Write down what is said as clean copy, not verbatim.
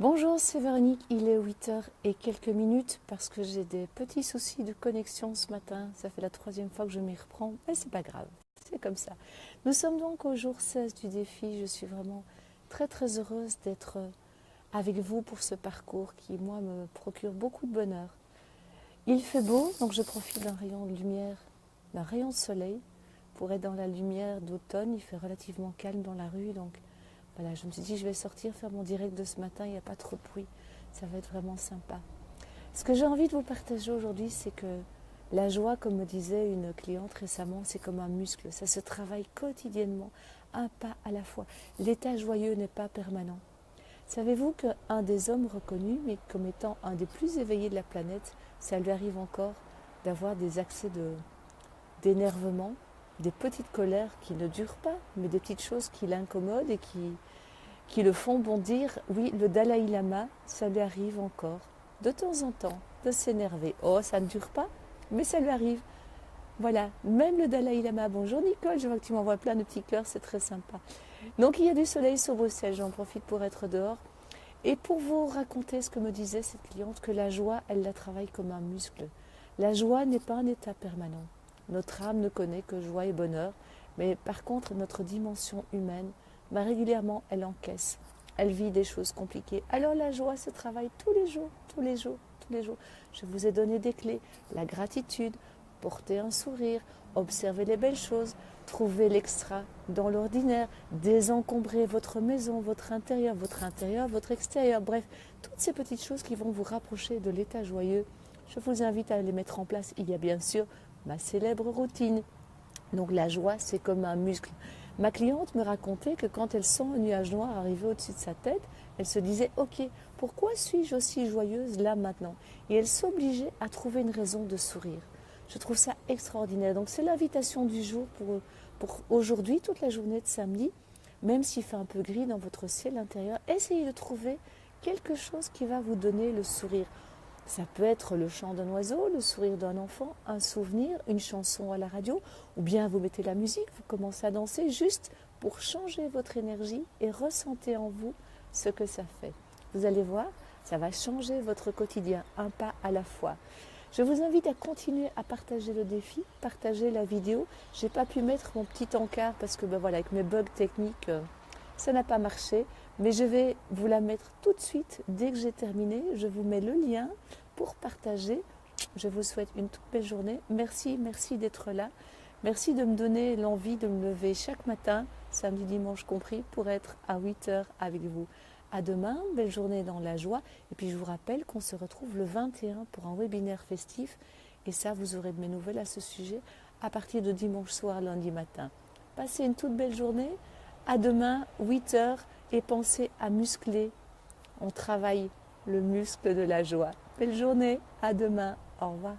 Bonjour, c'est Véronique, il est 8h et quelques minutes parce que j'ai des petits soucis de connexion ce matin. Ça fait la troisième fois que je m'y reprends, mais c'est pas grave, c'est comme ça. Nous sommes donc au jour 16 du défi. Je suis vraiment très heureuse d'être avec vous pour ce parcours qui, moi, me procure beaucoup de bonheur. Il fait beau, donc je profite d'un rayon de lumière, d'un rayon de soleil pour être dans la lumière d'automne. Il fait relativement calme dans la rue, donc voilà, je me suis dit, je vais sortir, faire mon direct de ce matin, il n'y a pas trop de bruit, ça va être vraiment sympa. Ce que j'ai envie de vous partager aujourd'hui, c'est que la joie, comme me disait une cliente récemment, c'est comme un muscle, ça se travaille quotidiennement, un pas à la fois. L'état joyeux n'est pas permanent. Savez-vous qu'un des hommes reconnus, mais comme étant un des plus éveillés de la planète, ça lui arrive encore d'avoir des accès d'énervement, des petites colères qui ne durent pas, mais des petites choses qui l'incommodent et qui le font bondir. Oui, le Dalai Lama, ça lui arrive encore, de temps en temps, de s'énerver. Oh, ça ne dure pas, mais ça lui arrive. Voilà, même le Dalai Lama. Bonjour Nicole, je vois que tu m'envoies plein de petits cœurs, c'est très sympa. Donc il y a du soleil sur Bruxelles, j'en profite pour être dehors. Et pour vous raconter ce que me disait cette cliente, que la joie, elle la travaille comme un muscle. La joie n'est pas un état permanent. Notre âme ne connaît que joie et bonheur, mais par contre, notre dimension humaine, régulièrement, elle encaisse. Elle vit des choses compliquées. Alors la joie se travaille tous les jours, tous les jours, tous les jours. Je vous ai donné des clés. La gratitude, porter un sourire, observer les belles choses, trouver l'extra dans l'ordinaire, désencombrer votre maison, votre intérieur, votre extérieur. Bref, toutes ces petites choses qui vont vous rapprocher de l'état joyeux. Je vous invite à les mettre en place. Il y a bien sûr ma célèbre routine. Donc la joie, c'est comme un muscle. Ma cliente me racontait que quand elle sent un nuage noir arriver au-dessus de sa tête, elle se disait « Ok, pourquoi suis-je aussi joyeuse là maintenant ?» Et elle s'obligeait à trouver une raison de sourire. Je trouve ça extraordinaire. Donc c'est l'invitation du jour pour aujourd'hui, toute la journée de samedi, même s'il fait un peu gris dans votre ciel intérieur, essayez de trouver quelque chose qui va vous donner le sourire. Ça peut être le chant d'un oiseau, le sourire d'un enfant, un souvenir, une chanson à la radio, ou bien vous mettez la musique, vous commencez à danser juste pour changer votre énergie et ressentez en vous ce que ça fait. Vous allez voir, ça va changer votre quotidien, un pas à la fois. Je vous invite à continuer à partager le défi, partager la vidéo. Je n'ai pas pu mettre mon petit encart parce que voilà, avec mes bugs techniques, ça n'a pas marché. Mais je vais vous la mettre tout de suite. Dès que j'ai terminé, je vous mets le lien pour partager. Je vous souhaite une toute belle journée. Merci d'être là. Merci de me donner l'envie de me lever chaque matin, samedi, dimanche compris, pour être à 8h avec vous. À demain, belle journée dans la joie. Et puis je vous rappelle qu'on se retrouve le 21 pour un webinaire festif. Et ça, vous aurez de mes nouvelles à ce sujet à partir de dimanche soir, lundi matin. Passez une toute belle journée. À demain, 8h. Et pensez à muscler. On travaille le muscle de la joie. Belle journée, à demain, au revoir.